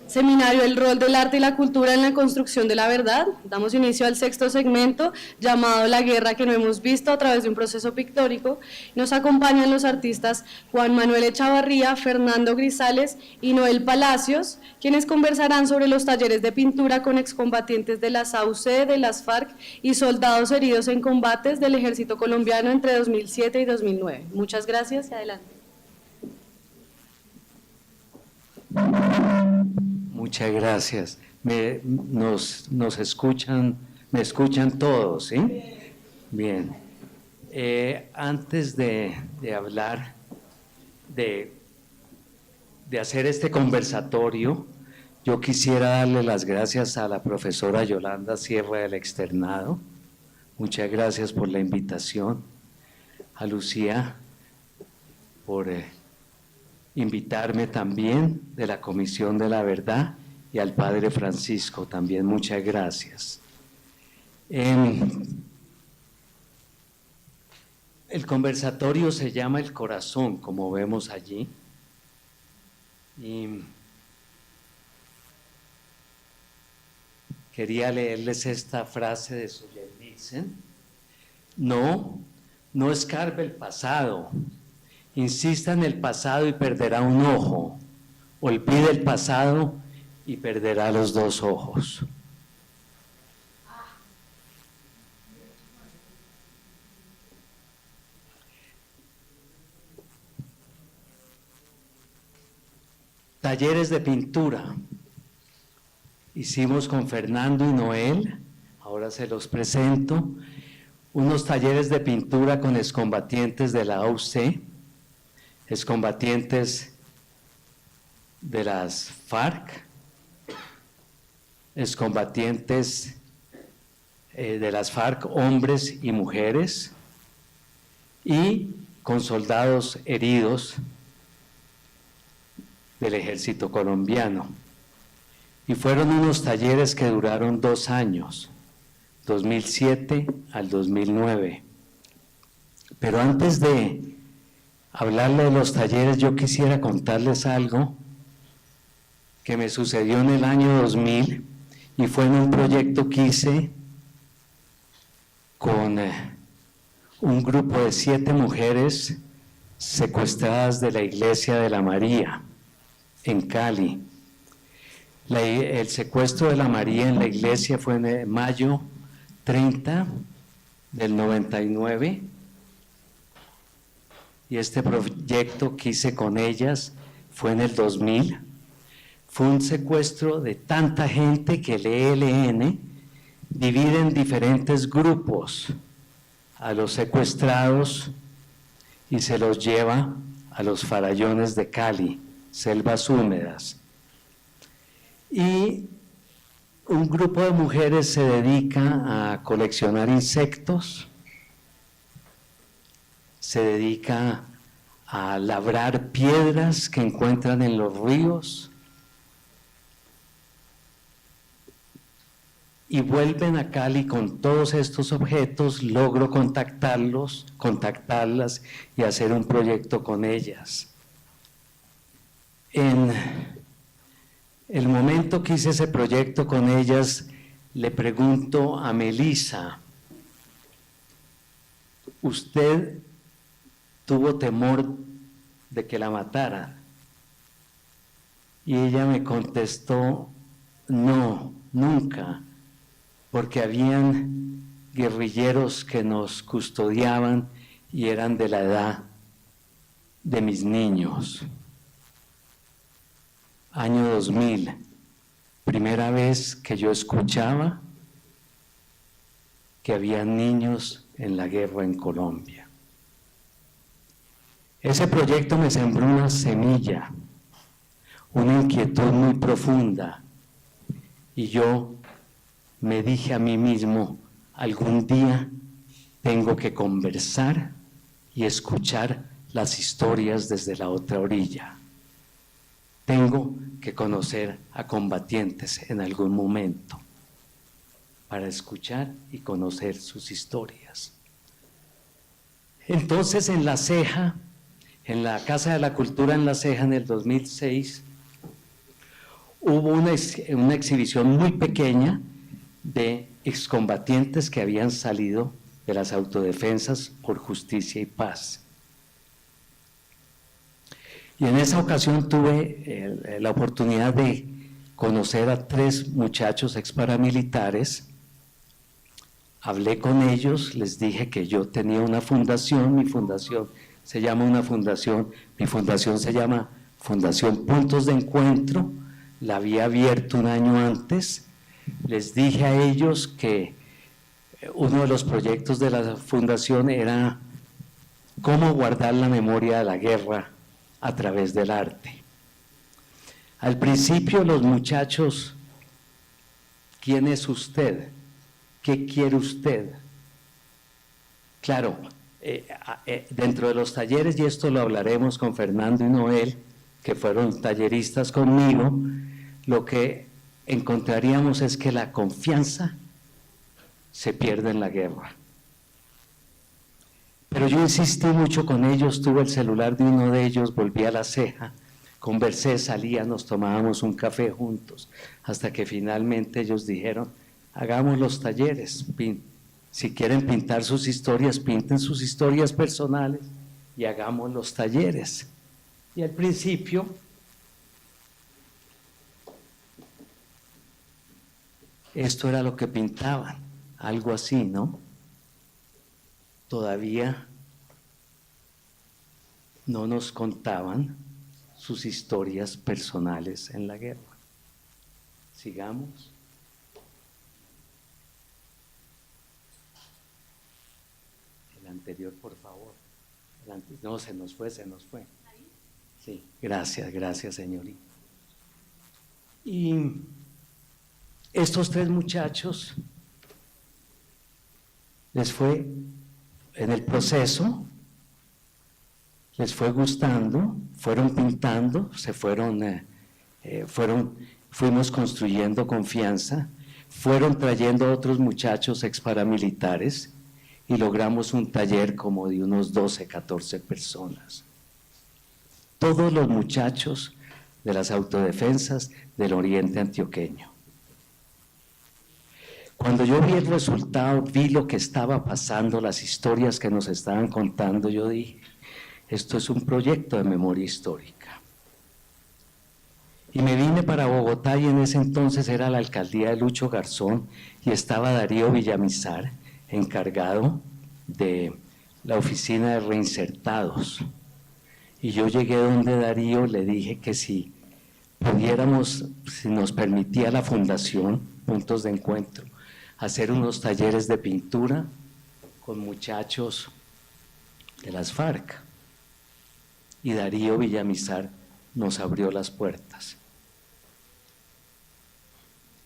Seminario El rol del arte y la cultura en la construcción de la verdad. Damos inicio al sexto segmento llamado La guerra que no hemos visto a través de un proceso pictórico. Nos acompañan los artistas Juan Manuel Echavarría, Fernando Grisales y Noel Palacios, quienes conversarán sobre los talleres de pintura con excombatientes de las AUC, de las FARC y soldados heridos en combates del Ejército Colombiano entre 2007 y 2009. Muchas gracias y adelante. Muchas gracias. Nos escuchan, me escuchan todos, ¿sí? Bien. Antes de hablar, de hacer este conversatorio, yo quisiera darle las gracias a la profesora Yolanda Sierra del Externado. Muchas gracias por la invitación. A Lucía por invitarme también, de la Comisión de la Verdad, y al Padre Francisco también, muchas gracias. El conversatorio se llama El Corazón, como vemos allí, y quería leerles esta frase de Solzhenitsyn: no escarbe el pasado, insista en el pasado y perderá un ojo, olvide el pasado y perderá los dos ojos. Talleres de pintura. Hicimos con Fernando y Noel, ahora se los presento, unos talleres de pintura con excombatientes de la AUC, excombatientes de las FARC, excombatientes de las FARC, hombres y mujeres, y con soldados heridos del Ejército Colombiano. Y fueron unos talleres que duraron 2 años, 2007 al 2009. Pero antes de hablarle de los talleres, yo quisiera contarles algo que me sucedió en el año 2000, y fue en un proyecto que hice con un grupo de 7 mujeres secuestradas de la Iglesia de la María en Cali. El secuestro de la María en la iglesia fue en mayo 30 del 99, y este proyecto que hice con ellas fue en el 2000. Fue un secuestro de tanta gente que el ELN divide en diferentes grupos a los secuestrados y se los lleva a los farallones de Cali, selvas húmedas. Y un grupo de mujeres se dedica a coleccionar insectos, se dedica a labrar piedras que encuentran en los ríos, y vuelven a Cali con todos estos objetos. Logro contactarlas y hacer un proyecto con ellas. En el momento que hice ese proyecto con ellas, le pregunto a Melissa: ¿usted tuvo temor de que la mataran? Y ella me contestó: no, nunca, porque habían guerrilleros que nos custodiaban y eran de la edad de mis niños. Año 2000, primera vez que yo escuchaba que había niños en la guerra en Colombia. Ese proyecto me sembró una semilla, una inquietud muy profunda, y yo me dije a mí mismo: algún día tengo que conversar y escuchar las historias desde la otra orilla. Tengo que conocer a combatientes en algún momento para escuchar y conocer sus historias. Entonces, en La Ceja, en la Casa de la Cultura en La Ceja, en el 2006, hubo una exhibición muy pequeña de excombatientes que habían salido de las autodefensas por justicia y paz. Y en esa ocasión tuve la oportunidad de conocer a 3 muchachos exparamilitares. Hablé con ellos, les dije que yo tenía una fundación, mi fundación se llama mi fundación se llama Fundación Puntos de Encuentro, la había abierto un año antes. Les dije a ellos que uno de los proyectos de la fundación era cómo guardar la memoria de la guerra a través del arte. Al principio los muchachos, ¿quién es usted? ¿Qué quiere usted? Claro, dentro de los talleres, y esto lo hablaremos con Fernando y Noel, que fueron talleristas conmigo, lo que encontraríamos es que la confianza se pierde en la guerra. Pero yo insistí mucho con ellos, tuve el celular de uno de ellos, volví a La Ceja, conversé, salía, nos tomábamos un café juntos, hasta que finalmente ellos dijeron, hagamos los talleres, si quieren pintar sus historias, pinten sus historias personales y hagamos los talleres. Y al principio, esto era lo que pintaban, algo así, ¿no? Todavía no nos contaban sus historias personales en la guerra. Sigamos. El anterior, por favor. No, se nos fue. Sí, gracias, señorita. Y estos 3 muchachos les fue, en el proceso, les fue gustando, fueron pintando, fuimos construyendo confianza, fueron trayendo a otros muchachos exparamilitares y logramos un taller como de unos 12, 14 personas. Todos los muchachos de las autodefensas del oriente antioqueño. Cuando yo vi el resultado, vi lo que estaba pasando, las historias que nos estaban contando, yo dije, esto es un proyecto de memoria histórica. Y me vine para Bogotá y en ese entonces era la alcaldía de Lucho Garzón y estaba Darío Villamizar, encargado de la oficina de reinsertados. Y yo llegué donde Darío, le dije que si pudiéramos, si nos permitía la fundación, Puntos de Encuentro, hacer unos talleres de pintura con muchachos de las FARC. Y Darío Villamizar nos abrió las puertas.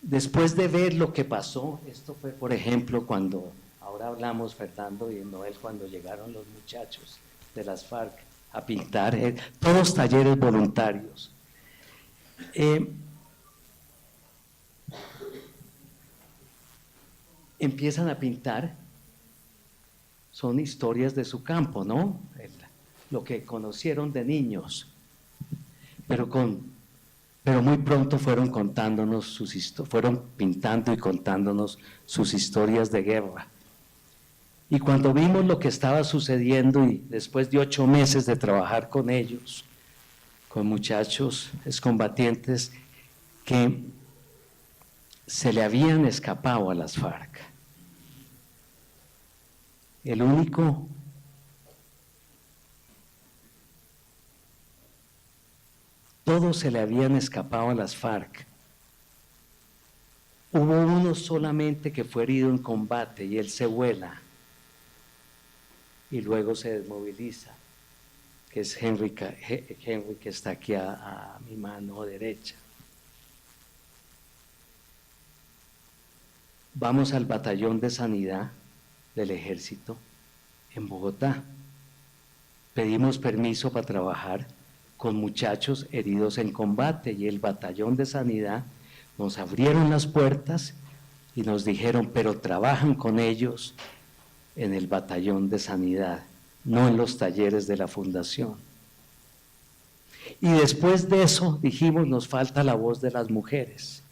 Después de ver lo que pasó, esto fue, por ejemplo, cuando, ahora hablamos Fernando y Noel, cuando llegaron los muchachos de las FARC a pintar, todos talleres voluntarios. Empiezan a pintar, son historias de su campo, ¿no? Lo que conocieron de niños, pero muy pronto fueron contándonos fueron pintando y contándonos sus historias de guerra. Y cuando vimos lo que estaba sucediendo y después de 8 meses de trabajar con ellos, con muchachos excombatientes que se le habían escapado a las FARC, el único todos se le habían escapado a las FARC. Hubo uno solamente que fue herido en combate y él se vuela y luego se desmoviliza, que es Henry que está aquí a mi mano derecha. Vamos al batallón de sanidad del ejército en Bogotá. Pedimos permiso para trabajar con muchachos heridos en combate y el batallón de sanidad nos abrieron las puertas y nos dijeron, pero trabajan con ellos en el batallón de sanidad, no en los talleres de la fundación. Y después de eso dijimos, nos falta la voz de las mujeres.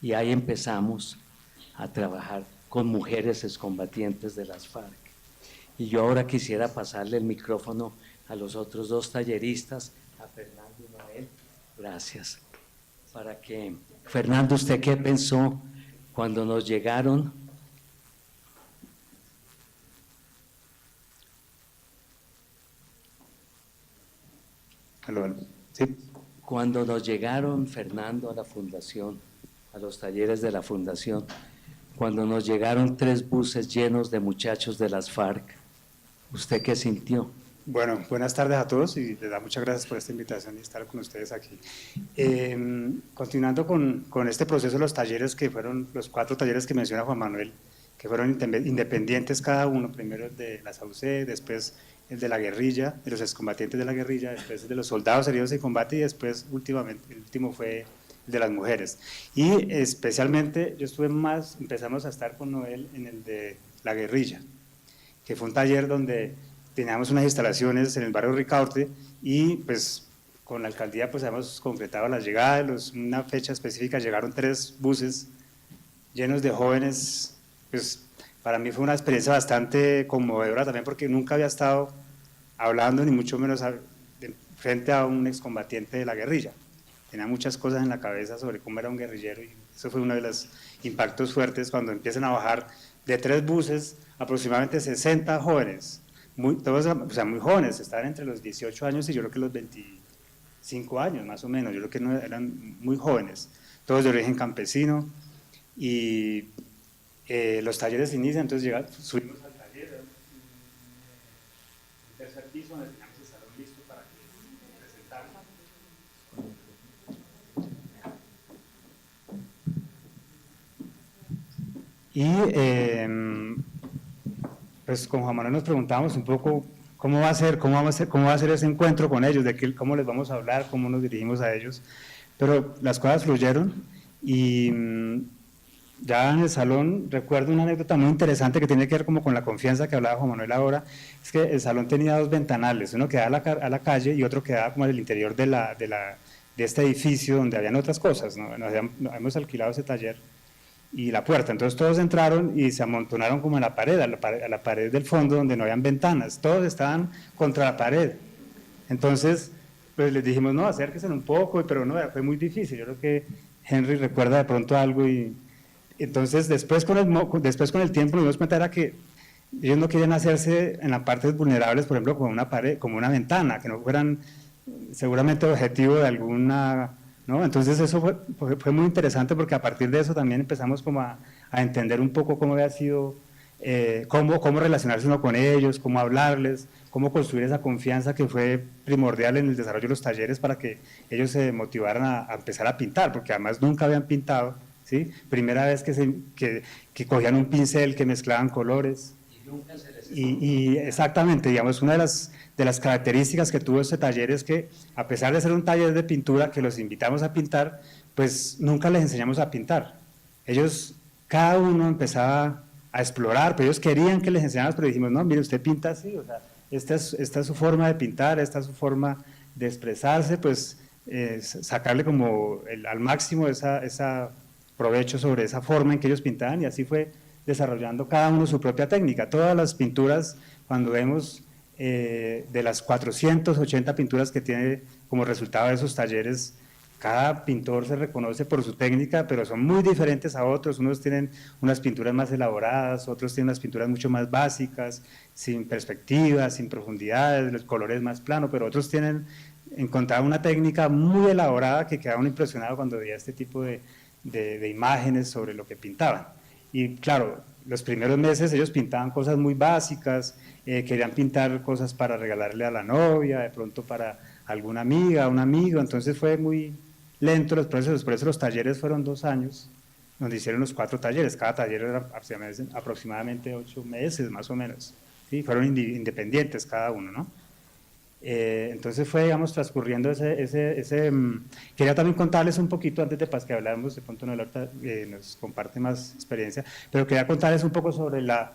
Y ahí empezamos a trabajar con mujeres excombatientes de las FARC. Y yo ahora quisiera pasarle el micrófono a los otros dos talleristas, a Fernando y Noel. Gracias. Para que, Fernando, ¿usted qué pensó cuando nos llegaron? Aló, sí. Cuando nos llegaron, Fernando, a la fundación, a los talleres de la fundación, cuando nos llegaron 3 buses llenos de muchachos de las FARC, ¿usted qué sintió? Bueno, buenas tardes a todos y les da muchas gracias por esta invitación y estar con ustedes aquí. Continuando con este proceso, los talleres que fueron, los 4 talleres que menciona Juan Manuel, que fueron independientes cada uno, primero el de la SAUCE, después el de la guerrilla, de los excombatientes de la guerrilla, después el de los soldados heridos en combate y después últimamente, el último fue el de las mujeres. Y especialmente yo empezamos a estar con Noel en el de la guerrilla, que fue un taller donde teníamos unas instalaciones en el barrio Ricaurte y pues con la alcaldía pues hemos concretado la llegada, una fecha específica, llegaron 3 buses llenos de jóvenes, pues para mí fue una experiencia bastante conmovedora también porque nunca había estado hablando ni mucho menos frente a un excombatiente de la guerrilla. Tenía muchas cosas en la cabeza sobre cómo era un guerrillero y eso fue uno de los impactos fuertes cuando empiezan a bajar de 3 buses aproximadamente 60 jóvenes, todos, o sea, muy jóvenes, estaban entre los 18 años y yo creo que los 25 años más o menos, yo creo que no, eran muy jóvenes, todos de origen campesino y los talleres inician, entonces subimos al taller, un tercer piso donde teníamos el salón listo para que presentáramos. Y pues con Juan Manuel nos preguntábamos un poco cómo va a ser ese encuentro con ellos, cómo les vamos a hablar, cómo nos dirigimos a ellos, pero las cosas fluyeron y ya en el salón recuerdo una anécdota muy interesante que tiene que ver como con la confianza que hablaba Juan Manuel ahora, es que el salón tenía 2 ventanales, uno que daba a la calle y otro que daba como al interior de este edificio donde habían otras cosas, ¿no? Hemos alquilado ese taller y la puerta, entonces todos entraron y se amontonaron como en la pared, a la pared del fondo donde no habían ventanas, todos estaban contra la pared, entonces pues les dijimos no, acérquense un poco, pero no, fue muy difícil, yo creo que Henry recuerda de pronto algo y entonces después con el tiempo nos dimos cuenta era que ellos no querían hacerse en las partes vulnerables, por ejemplo, con una pared, como una ventana, que no fueran seguramente objetivo de alguna, ¿no? Entonces eso fue muy interesante porque a partir de eso también empezamos como a entender un poco cómo había sido, cómo relacionarse uno con ellos, cómo hablarles, cómo construir esa confianza que fue primordial en el desarrollo de los talleres para que ellos se motivaran a empezar a pintar, porque además nunca habían pintado, ¿sí? Primera vez que cogían un pincel, que mezclaban colores. Y exactamente, digamos, una de las características que tuvo este taller es que, a pesar de ser un taller de pintura que los invitamos a pintar, pues nunca les enseñamos a pintar. Ellos, cada uno empezaba a explorar, pero ellos querían que les enseñáramos, pero dijimos, no, mire, usted pinta así, o sea, esta es su forma de pintar, esta es su forma de expresarse, pues sacarle como al máximo esa provecho sobre esa forma en que ellos pintaban y así fue desarrollando cada uno su propia técnica. Todas las pinturas, cuando vemos de las 480 pinturas que tiene como resultado de esos talleres, cada pintor se reconoce por su técnica, pero son muy diferentes a otros. Unos tienen unas pinturas más elaboradas, otros tienen unas pinturas mucho más básicas, sin perspectivas, sin profundidades, los colores más planos, pero otros encontraron una técnica muy elaborada que quedaba uno impresionado cuando veía este tipo de imágenes sobre lo que pintaban. Y claro, los primeros meses ellos pintaban cosas muy básicas, querían pintar cosas para regalarle a la novia, de pronto para alguna amiga, un amigo, entonces fue muy lento los procesos, por eso los talleres fueron 2 años, donde hicieron los 4 talleres, cada taller era aproximadamente 8 meses más o menos, ¿sí? Fueron independientes cada uno, ¿no? Entonces fue, digamos, transcurriendo quería también contarles un poquito, antes de que habláramos, de pronto nos comparte más experiencia, pero quería contarles un poco sobre la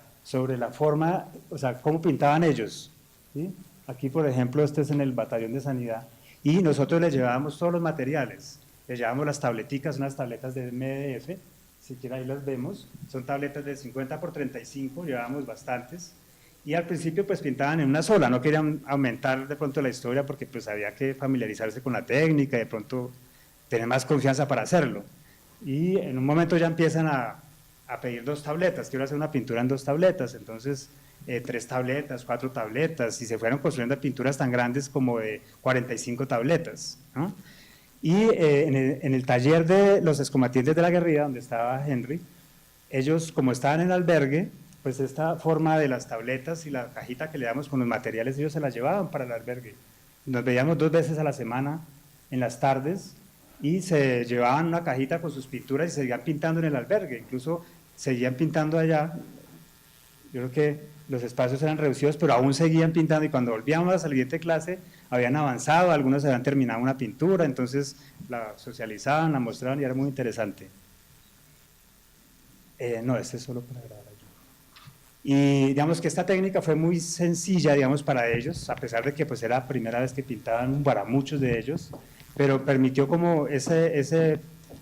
forma, o sea, cómo pintaban ellos, ¿sí? Aquí, por ejemplo, este es en el Batallón de Sanidad, y nosotros les llevábamos todos los materiales, les llevábamos las tableticas, unas tabletas de MDF, siquiera ahí las vemos, son tabletas de 50 por 35, llevábamos bastantes, y al principio pues pintaban en una sola, no querían aumentar de pronto la historia porque pues había que familiarizarse con la técnica y de pronto tener más confianza para hacerlo. Y en un momento ya empiezan a pedir 2 tabletas, quiero hacer una pintura en 2 tabletas, entonces 3 tabletas, 4 tabletas, y se fueron construyendo pinturas tan grandes como de 45 tabletas, ¿no? Y en el taller de los excombatientes de la guerrilla, donde estaba Henry, ellos como estaban en el albergue, pues esta forma de las tabletas y la cajita que le damos con los materiales, ellos se las llevaban para el albergue. Nos veíamos 2 veces a la semana en las tardes y se llevaban una cajita con sus pinturas y seguían pintando en el albergue, incluso seguían pintando allá. Yo creo que los espacios eran reducidos, pero aún seguían pintando, y cuando volvíamos a la siguiente clase habían avanzado, algunos habían terminado una pintura, entonces la socializaban, la mostraban y era muy interesante. No, este es solo para grabar. Y digamos que esta técnica fue muy sencilla, digamos, para ellos, a pesar de que pues era la primera vez que pintaban para muchos de ellos, pero permitió como ese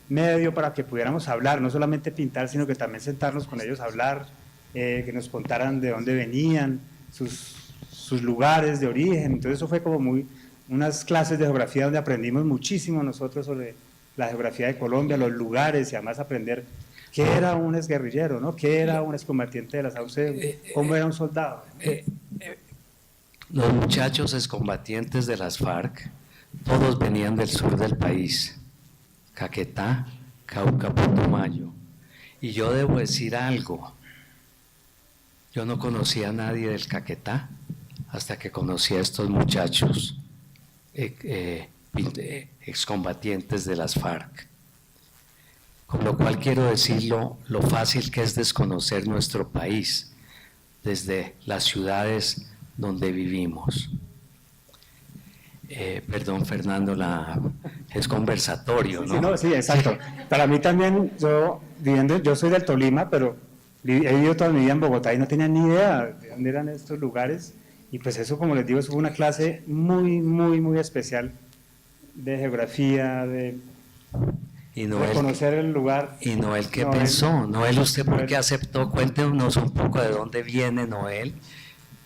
medio para que pudiéramos hablar, no solamente pintar, sino que también sentarnos con ellos a hablar, que nos contaran de dónde venían, sus lugares de origen. Entonces eso fue como unas clases de geografía donde aprendimos muchísimo nosotros sobre la geografía de Colombia, los lugares, y además aprender qué era un exguerrillero, ¿no? ¿Qué era un excombatiente de la SAUCE? ¿Cómo era un soldado? Los muchachos excombatientes de las FARC, todos venían del sur del país, Caquetá, Cauca, Putumayo. Y yo debo decir algo, yo no conocía a nadie del Caquetá hasta que conocí a estos muchachos excombatientes de las FARC. Con lo cual quiero decirlo, lo fácil que es desconocer nuestro país desde las ciudades donde vivimos. Perdón, Fernando, es conversatorio, ¿no? Sí, no, sí, exacto. Para mí también, yo soy del Tolima, pero he vivido toda mi vida en Bogotá y no tenía ni idea de dónde eran estos lugares, y pues eso, como les digo, fue una clase muy, muy, muy especial de geografía, de conocer el lugar. ¿Y Noel qué pensó? Noel, ¿usted por qué aceptó? Cuéntenos un poco de dónde viene Noel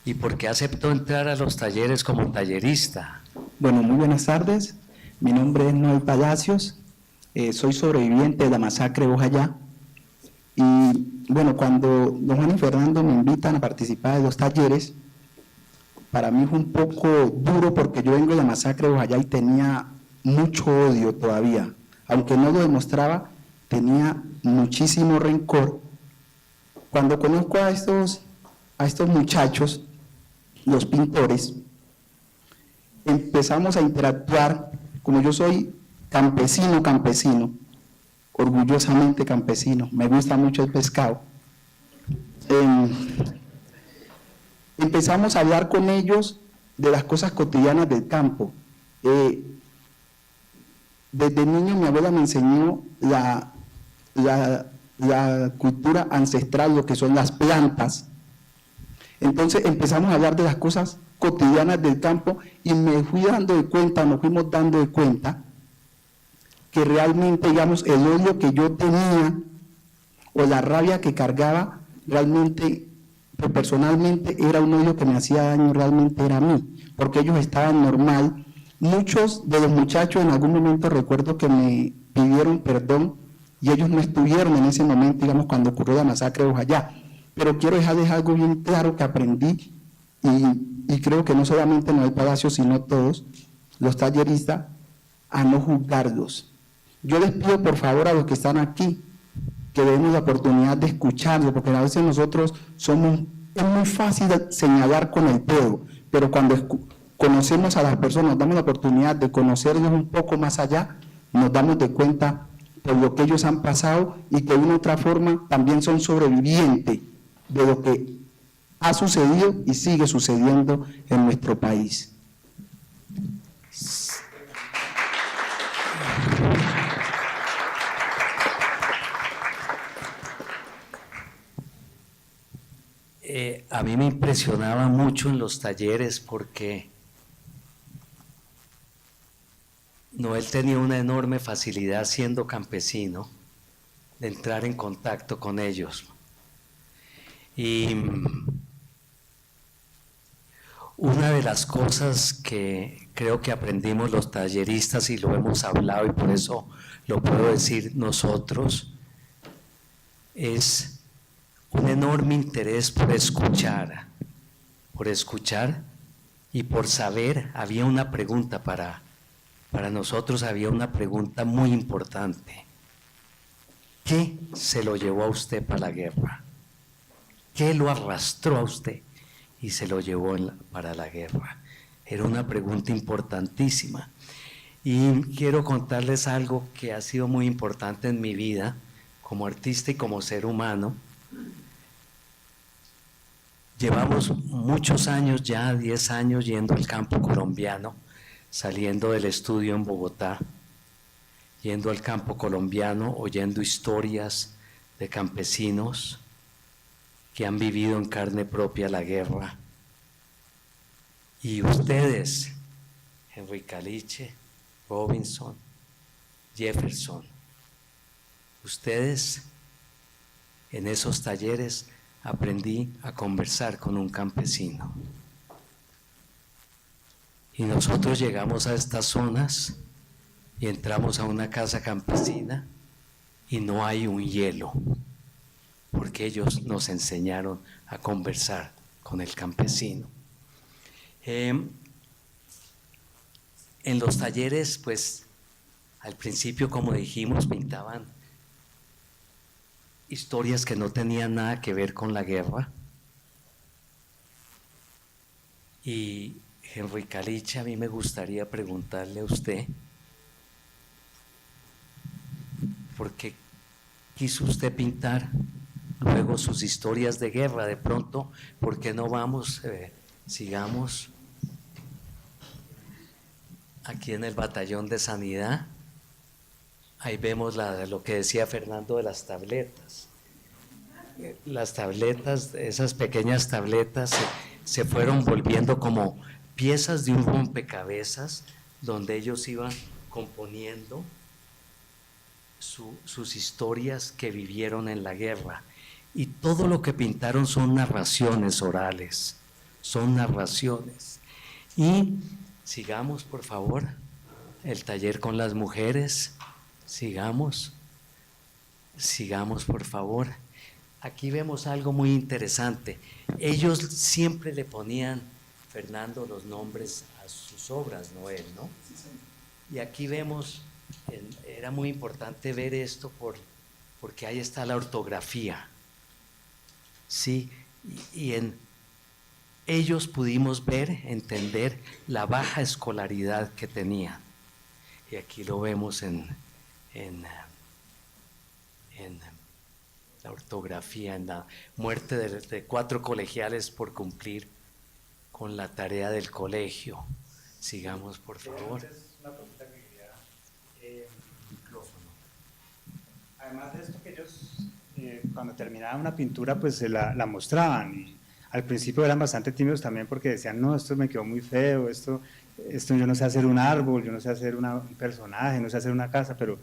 y por qué aceptó entrar a los talleres como tallerista. Bueno, muy buenas tardes. Mi nombre es Noel Palacios. Soy sobreviviente de la masacre de Bojayá. Y bueno, cuando don Juan y Fernando me invitan a participar de los talleres, para mí fue un poco duro porque yo vengo de la masacre de Bojayá y tenía mucho odio todavía. Aunque no lo demostraba, tenía muchísimo rencor. Cuando conozco a estos muchachos, los pintores, empezamos a interactuar. Como yo soy campesino, orgullosamente campesino, me gusta mucho el pescado, empezamos a hablar con ellos de las cosas cotidianas del campo. Desde niño mi abuela me enseñó la cultura ancestral, lo que son las plantas. Entonces empezamos a hablar de las cosas cotidianas del campo y nos fuimos dando de cuenta que realmente, digamos, el odio que yo tenía o la rabia que cargaba, realmente, pues, personalmente, era un odio que me hacía daño, realmente era a mí, porque ellos estaban normal. Muchos de los muchachos en algún momento recuerdo que me pidieron perdón y ellos no estuvieron en ese momento, digamos, cuando ocurrió la masacre de Bojayá. Pero quiero dejarles algo bien claro que aprendí y creo que no solamente Noel Palacios, sino todos los talleristas, a no juzgarlos. Yo les pido por favor a los que están aquí que demos la oportunidad de escucharlos, porque a veces nosotros es muy fácil señalar con el dedo, pero cuando conocemos a las personas, nos damos la oportunidad de conocerlos un poco más allá, nos damos de cuenta por lo que ellos han pasado y que de una u otra forma también son sobrevivientes de lo que ha sucedido y sigue sucediendo en nuestro país. A mí me impresionaba mucho en los talleres porque Noel tenía una enorme facilidad siendo campesino de entrar en contacto con ellos. Y una de las cosas que creo que aprendimos los talleristas, y lo hemos hablado y por eso lo puedo decir nosotros, es un enorme interés por escuchar y por saber. Había una pregunta para nosotros, había una pregunta muy importante. ¿Qué se lo llevó a usted para la guerra? ¿Qué lo arrastró a usted y se lo llevó para la guerra? Era una pregunta importantísima. Y quiero contarles algo que ha sido muy importante en mi vida como artista y como ser humano. Llevamos muchos años ya, 10 años, yendo al campo colombiano, saliendo del estudio en Bogotá, yendo al campo colombiano, oyendo historias de campesinos que han vivido en carne propia la guerra. Y ustedes, Henry Caliche, Robinson, Jefferson, ustedes en esos talleres aprendí a conversar con un campesino. Y nosotros llegamos a estas zonas y entramos a una casa campesina y no hay un hielo, porque ellos nos enseñaron a conversar con el campesino. En los talleres, pues, al principio, como dijimos, pintaban historias que no tenían nada que ver con la guerra. Y Henry Caliche, a mí me gustaría preguntarle a usted, ¿por qué quiso usted pintar luego sus historias de guerra? De pronto, ¿por qué no vamos, sigamos aquí en el batallón de sanidad? Ahí vemos lo que decía Fernando de las tabletas. Las tabletas, esas pequeñas tabletas se fueron volviendo como piezas de un rompecabezas donde ellos iban componiendo sus historias que vivieron en la guerra. Y todo lo que pintaron son narraciones orales, son narraciones. Y sigamos, por favor, el taller con las mujeres. Sigamos, por favor. Aquí vemos algo muy interesante. Ellos siempre le ponían, Fernando, los nombres a sus obras, Noel, ¿no? Y aquí vemos, era muy importante ver esto porque ahí está la ortografía. Sí, y en ellos pudimos ver, entender la baja escolaridad que tenían. Y aquí lo vemos en la ortografía, en la muerte de 4 colegiales por cumplir con la tarea del colegio. Sigamos, por favor. Una pregunta que quería, micrófono. Además de esto, que ellos cuando terminaban una pintura pues se la mostraban, y al principio eran bastante tímidos también porque decían, no, esto me quedó muy feo, esto yo no sé hacer un árbol, yo no sé hacer un personaje, no sé hacer una casa, pero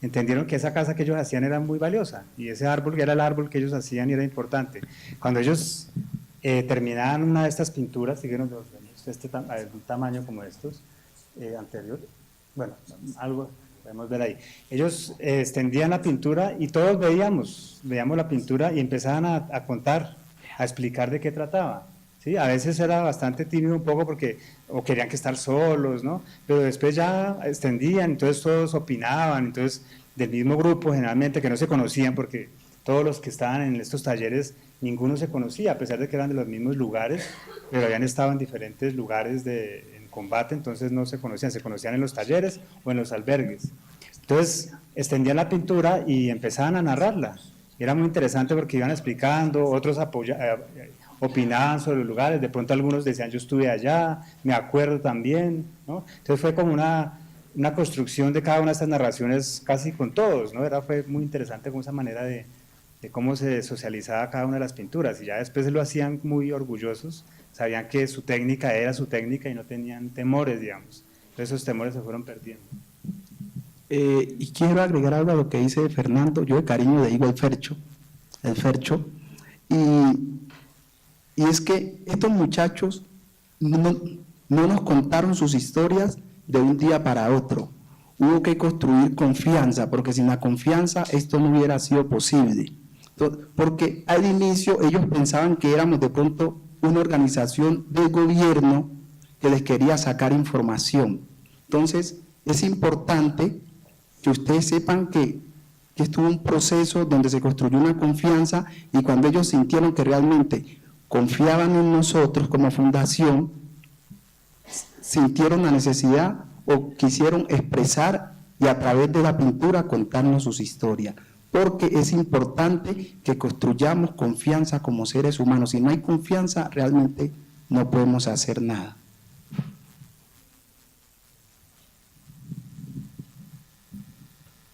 entendieron que esa casa que ellos hacían era muy valiosa y ese árbol era el árbol que ellos hacían y era importante. Cuando ellos terminaban una de estas pinturas, siguieron un tamaño como estos, anterior, bueno, algo podemos ver ahí. Ellos extendían la pintura y todos veíamos la pintura y empezaban a contar, a explicar de qué trataba. ¿Sí? A veces era bastante tímido un poco porque o querían que estar solos, ¿no? Pero después ya extendían, entonces todos opinaban, entonces del mismo grupo generalmente, que no se conocían, porque todos los que estaban en estos talleres, ninguno se conocía, a pesar de que eran de los mismos lugares, pero habían estado en diferentes lugares en combate, entonces no se conocían en los talleres o en los albergues. Entonces extendían la pintura y empezaban a narrarla. Era muy interesante porque iban explicando, otros opinaban sobre los lugares, de pronto algunos decían yo estuve allá, me acuerdo también, ¿no? Entonces fue como una construcción de cada una de estas narraciones casi con todos, ¿no? Fue muy interesante con esa manera de cómo se socializaba cada una de las pinturas, y ya después lo hacían muy orgullosos, sabían que su técnica era su técnica y no tenían temores, digamos. Entonces esos temores se fueron perdiendo. Y quiero agregar algo a lo que dice Fernando. Yo de cariño le digo el Fercho, y es que estos muchachos no nos contaron sus historias de un día para otro. Hubo que construir confianza, porque sin la confianza esto no hubiera sido posible. Entonces, porque al inicio ellos pensaban que éramos de pronto una organización del gobierno que les quería sacar información. Entonces, es importante que ustedes sepan que esto es un proceso donde se construyó una confianza, y cuando ellos sintieron que realmente confiaban en nosotros como fundación, sintieron la necesidad o quisieron expresar y a través de la pintura contarnos sus historias, porque es importante que construyamos confianza como seres humanos. Si no hay confianza, realmente no podemos hacer nada.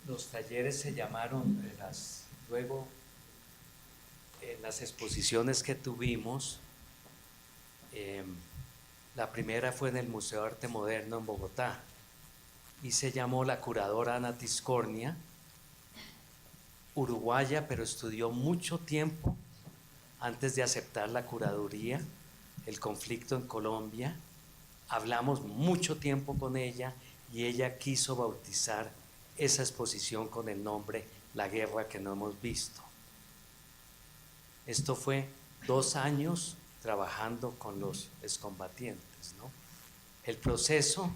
Los talleres se llamaron, luego en las exposiciones que tuvimos, la primera fue en el Museo de Arte Moderno en Bogotá y se llamó la curadora Ana Tiscornia, uruguaya, pero estudió mucho tiempo antes de aceptar la curaduría, el conflicto en Colombia. Hablamos mucho tiempo con ella y ella quiso bautizar esa exposición con el nombre La guerra que no hemos visto. Esto fue 2 años trabajando con los excombatientes, ¿no? El proceso,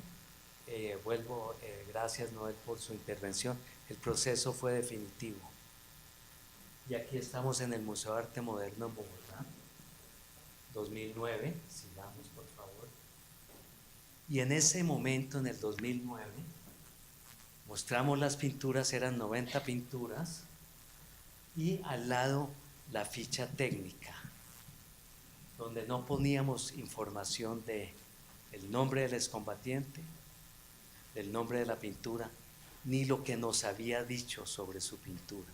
gracias Noel por su intervención, el proceso fue definitivo. Y aquí estamos en el Museo de Arte Moderno en Bogotá, 2009, sigamos por favor. Y en ese momento, en el 2009, mostramos las pinturas, eran 90 pinturas, y al lado la ficha técnica, donde no poníamos información de el nombre del excombatiente, del nombre de la pintura, ni lo que nos había dicho sobre su pintura.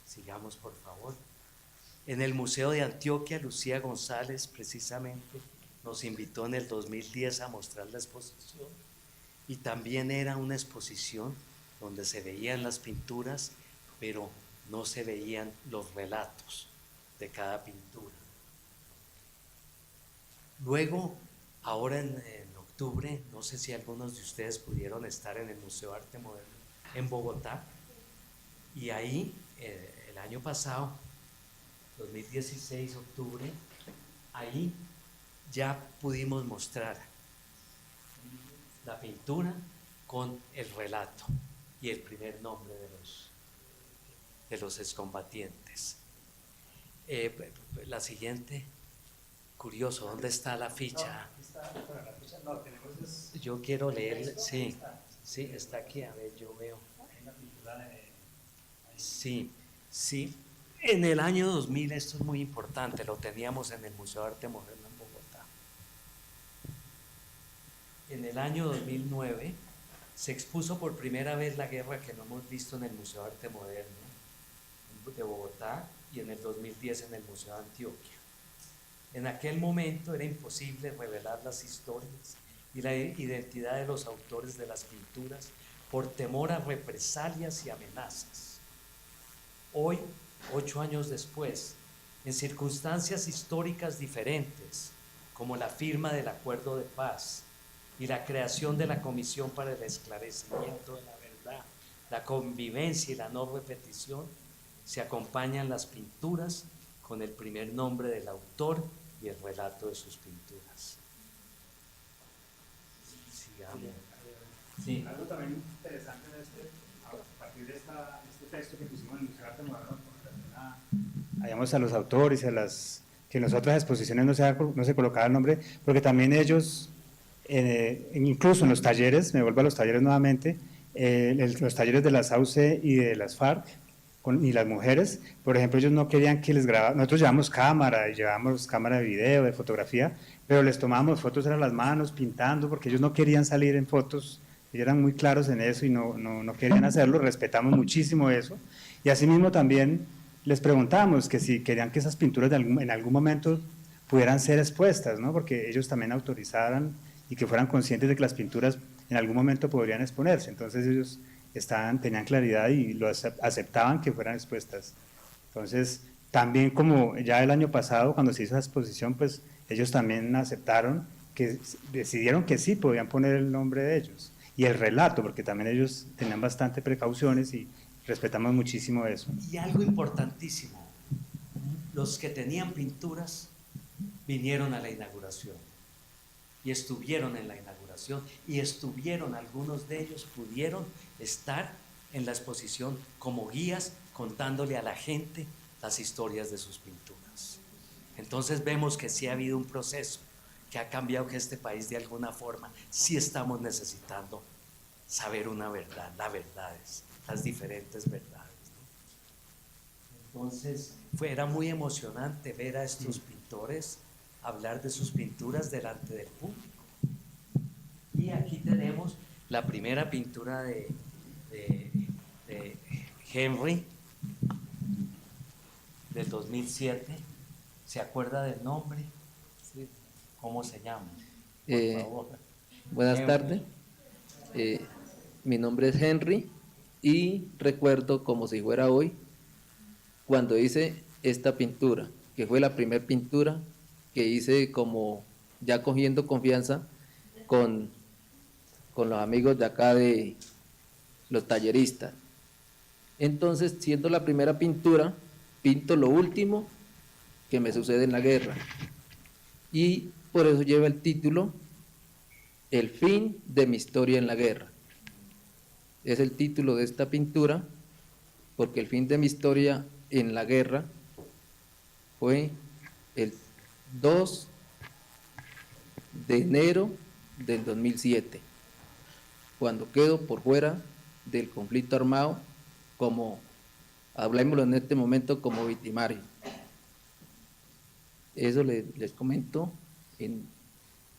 Sigamos, por favor. En el Museo de Antioquia, Lucía González precisamente nos invitó en el 2010 a mostrar la exposición, y también era una exposición donde se veían las pinturas, pero no se veían los relatos de cada pintura. Luego, ahora en octubre, no sé si algunos de ustedes pudieron estar en el Museo de Arte Moderno en Bogotá, y ahí el año pasado, 2016, octubre, ahí ya pudimos mostrar la pintura con el relato y el primer nombre de los excombatientes. La siguiente, curioso, ¿dónde está la ficha? Yo quiero leer, sí, está aquí, a ver, yo veo. Sí, en el año 2000, esto es muy importante, lo teníamos en el Museo de Arte Moderno en Bogotá. En el año 2009 se expuso por primera vez La guerra que no hemos visto en el Museo de Arte Moderno de Bogotá, y en el 2010 en el Museo de Antioquia. En aquel momento era imposible revelar las historias y la identidad de los autores de las pinturas por temor a represalias y amenazas. Hoy, 8 años después, en circunstancias históricas diferentes, como la firma del Acuerdo de Paz y la creación de la Comisión para el Esclarecimiento de la Verdad, la convivencia y la no repetición, se acompañan las pinturas con el primer nombre del autor y el relato de sus pinturas. Sigamos. Sí. Algo también interesante a partir de este texto que pusimos en el Museo de Arte Moderno, hallamos a los autores, que en las otras exposiciones no se colocaba el nombre, porque también ellos, incluso en los talleres, me vuelvo a los talleres nuevamente, los talleres de la SAUCE y de las FARC, y las mujeres, por ejemplo, ellos no querían que les grabaran. Nosotros llevamos cámara, y llevamos cámara de video, de fotografía, pero les tomábamos fotos a las manos, pintando, porque ellos no querían salir en fotos, ellos eran muy claros en eso y no querían hacerlo, respetamos muchísimo eso, y asimismo también les preguntamos que si querían que esas pinturas en algún momento pudieran ser expuestas, ¿no? Porque ellos también autorizaran y que fueran conscientes de que las pinturas en algún momento podrían exponerse. Entonces ellos tenían claridad y lo aceptaban que fueran expuestas. Entonces, también como ya el año pasado, cuando se hizo esa exposición, pues ellos también aceptaron, que decidieron que sí podían poner el nombre de ellos y el relato, porque también ellos tenían bastante precauciones y respetamos muchísimo eso. Y algo importantísimo, los que tenían pinturas vinieron a la inauguración y estuvieron en la inauguración y algunos de ellos pudieron estar en la exposición como guías contándole a la gente las historias de sus pinturas. Entonces vemos que sí ha habido un proceso que ha cambiado, que este país de alguna forma sí estamos necesitando saber una verdad, las diferentes verdades, ¿no? Entonces era muy emocionante ver a estos pintores hablar de sus pinturas delante del público. Y aquí tenemos la primera pintura de Henry del 2007. ¿Se acuerda del nombre? Sí. ¿Cómo se llama? Por favor. Buenas tardes. Mi nombre es Henry y recuerdo como si fuera hoy cuando hice esta pintura, que fue la primera pintura que hice como ya cogiendo confianza con los amigos de acá de los talleristas. Entonces, siendo la primera pintura, pinto lo último que me sucede en la guerra. Y por eso lleva el título El fin de mi historia en la guerra. Es el título de esta pintura, porque el fin de mi historia en la guerra fue el 2 de enero del 2007, cuando quedo por fuera del conflicto armado, como, hablémoslo en este momento, como victimario. Eso les comento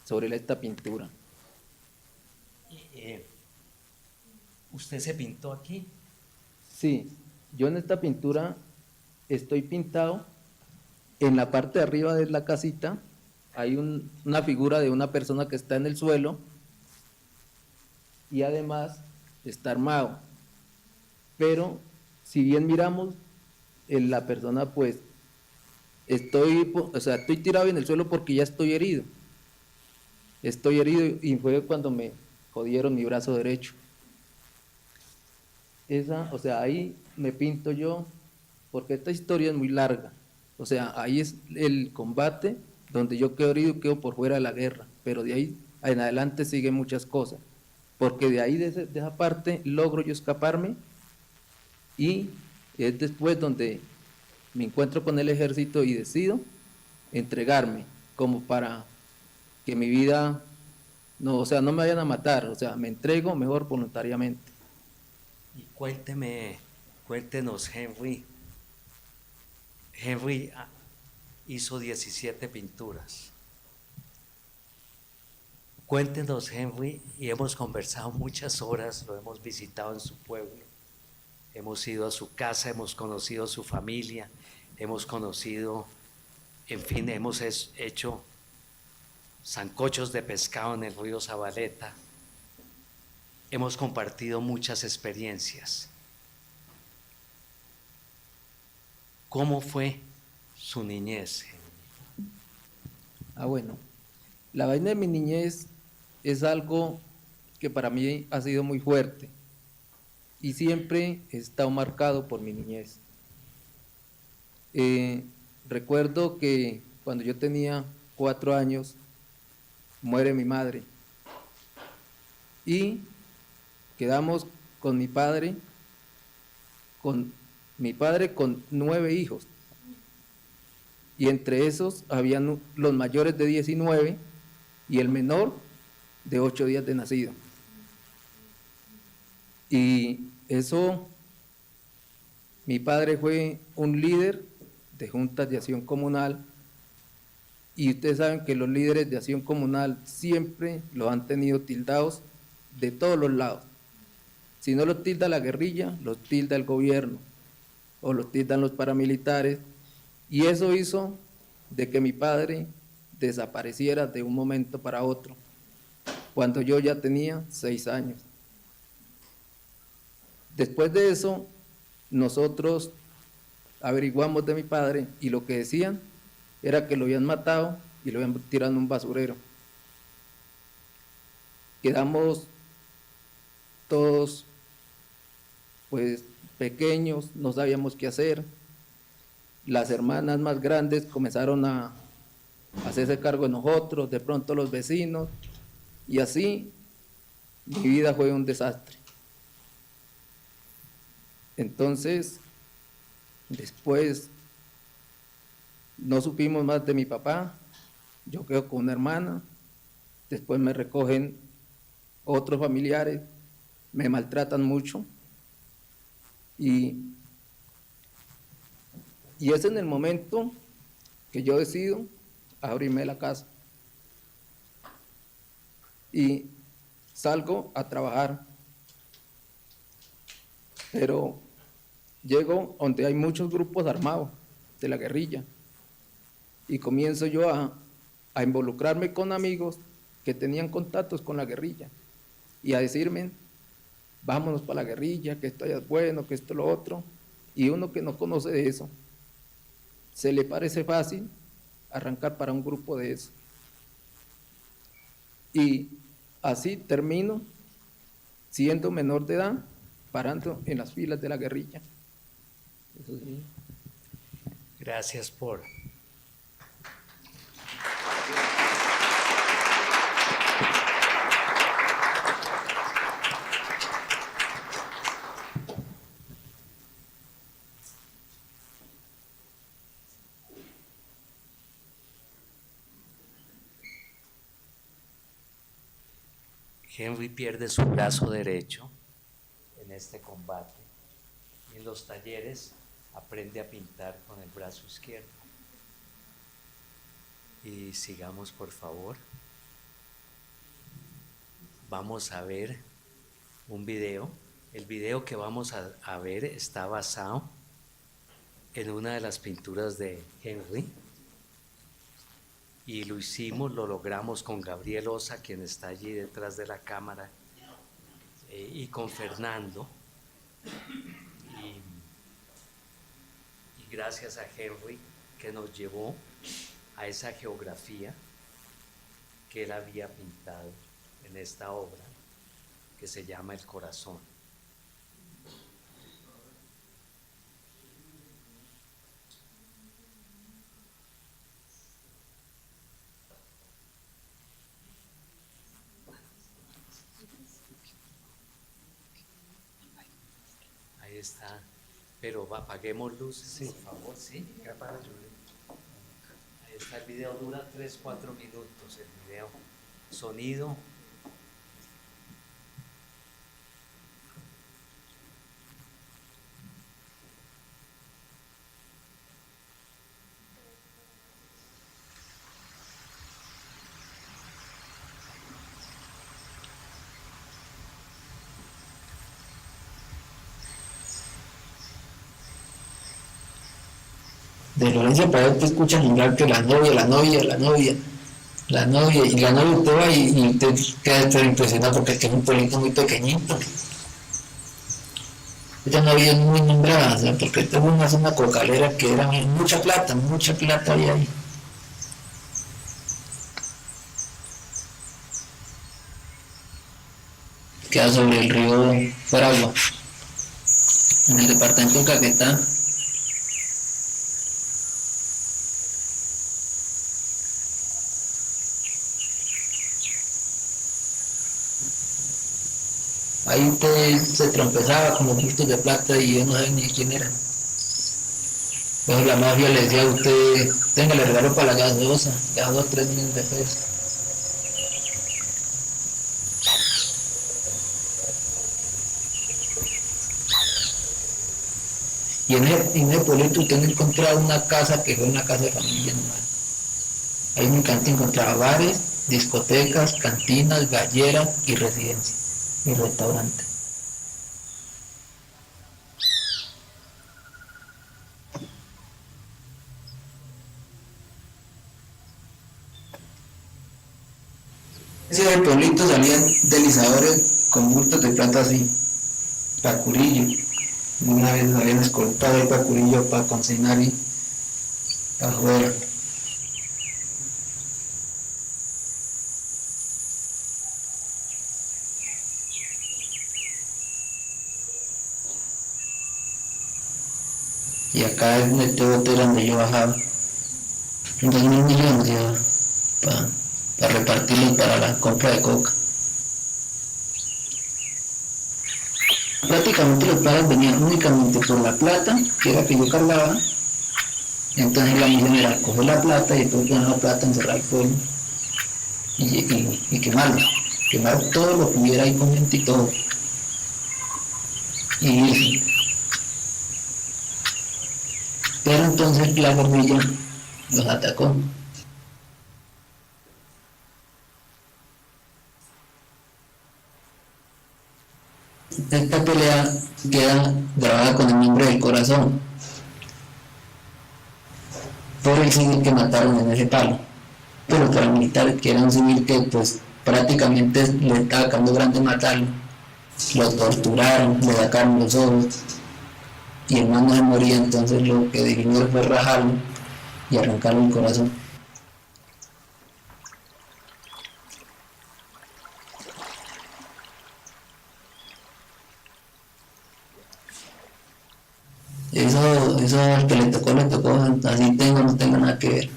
sobre esta pintura. ¿Usted se pintó aquí? Sí, yo en esta pintura estoy pintado. En la parte de arriba de la casita hay una figura de una persona que está en el suelo y además está armado. Pero si bien miramos, la persona pues estoy tirado en el suelo porque ya estoy herido. Estoy herido y fue cuando me jodieron mi brazo derecho. Ahí me pinto yo, porque esta historia es muy larga. O sea, ahí es el combate donde yo quedo herido y quedo por fuera de la guerra, pero de ahí en adelante siguen muchas cosas, porque de ahí, de esa parte, logro yo escaparme y es después donde me encuentro con el ejército y decido entregarme, como para que mi vida, no me vayan a matar, me entrego mejor voluntariamente. Y cuéntenos, Henry. Henry hizo 17 pinturas. Cuéntenos, Henry, y hemos conversado muchas horas, lo hemos visitado en su pueblo, hemos ido a su casa, hemos conocido a su familia, hemos hecho sancochos de pescado en el río Zabaleta, hemos compartido muchas experiencias. ¿Cómo fue su niñez? Bueno, la vaina de mi niñez es algo que para mí ha sido muy fuerte y siempre he estado marcado por mi niñez. Recuerdo que cuando yo tenía 4 años muere mi madre y quedamos con mi padre con 9 hijos, y entre esos habían los mayores de 19 y el menor de 8 días de nacido. Y eso, mi padre fue un líder de juntas de acción comunal, y ustedes saben que los líderes de acción comunal siempre los han tenido tildados de todos los lados. Si no los tilda la guerrilla, los tilda el gobierno, o los tildan los paramilitares, y eso hizo de que mi padre desapareciera de un momento para otro, cuando yo ya tenía 6 años. Después de eso, nosotros averiguamos de mi padre y lo que decían era que lo habían matado y lo habían tirado en un basurero. Quedamos todos pues pequeños, no sabíamos qué hacer. Las hermanas más grandes comenzaron a hacerse cargo de nosotros, de pronto los vecinos, y así mi vida fue un desastre. Entonces, después no supimos más de mi papá, yo quedo con una hermana, después me recogen otros familiares, me maltratan mucho, y es en el momento que yo decido abrirme la casa y salgo a trabajar, pero llego donde hay muchos grupos armados de la guerrilla y comienzo yo a involucrarme con amigos que tenían contactos con la guerrilla y a decirme, vámonos para la guerrilla, que esto ya es bueno, que esto es lo otro, y uno que no conoce de eso, se le parece fácil arrancar para un grupo de eso. Y así termino siendo menor de edad, parando en las filas de la guerrilla. Eso sí. Gracias por... Henry pierde su brazo derecho en este combate y en los talleres aprende a pintar con el brazo izquierdo. Y sigamos, por favor. Vamos a ver un video. El video que vamos a ver está basado en una de las pinturas de Henry. Y lo hicimos, lo logramos con Gabriel Osa, quien está allí detrás de la cámara, y con Fernando. Y gracias a Henry, que nos llevó a esa geografía que él había pintado en esta obra, que se llama El Corazón. Ahí está, pero apaguemos luces, sí, por favor, sí, ya para Julie. Ahí está, el video dura 3-4 minutos, el video, sonido. De Lorenzo para te escuchan hablar que la novia, y la novia usted va y usted queda todo impresionado porque es que es un pueblito muy pequeñito. Esta novia es muy nombrada, o sea, porque esta es una zona cocalera que era mucha plata había ahí. Queda sobre el río Fragua, en el departamento de Caquetá. Ahí usted se trompezaba con los bultos de plata y yo no sabía ni quién era. Entonces la mafia le decía a usted, tenga, le regalo para la gaseosa, ya 2 o 3 millones de pesos. Y en ese pueblito usted no encontraba una casa que fue una casa de familia nomás. Ahí me encanta encontrar bares, discotecas, cantinas, galleras y residencias. Y restaurante. Ese del pueblito salían deslizadores con bultos de plata así, para Curillo. Una vez nos habían escoltado ahí para Curillo para consignar y para afuera. Y acá en este bote era donde yo bajaba. 2.000 millones ya para repartirlos para la compra de coca. Prácticamente los pagas venían únicamente por la plata, que era que yo cargaba. Entonces la misión era coger la plata y después poner la plata, encerrar el fuego y quemarlo. Quemar todo lo que hubiera ahí con gente y todo. Y eso. Pero entonces la guerrilla los atacó. Esta pelea queda grabada con el nombre del corazón por el civil que mataron en ese palo. Pero para el militar, que era un civil que pues prácticamente le estaba sacando grande matarlo, lo torturaron, le sacaron los ojos y el man no se moría. Entonces lo que dijeron fue rajarlo y arrancarle el corazón. Eso al que le tocó, así tengo, no tengo nada que ver.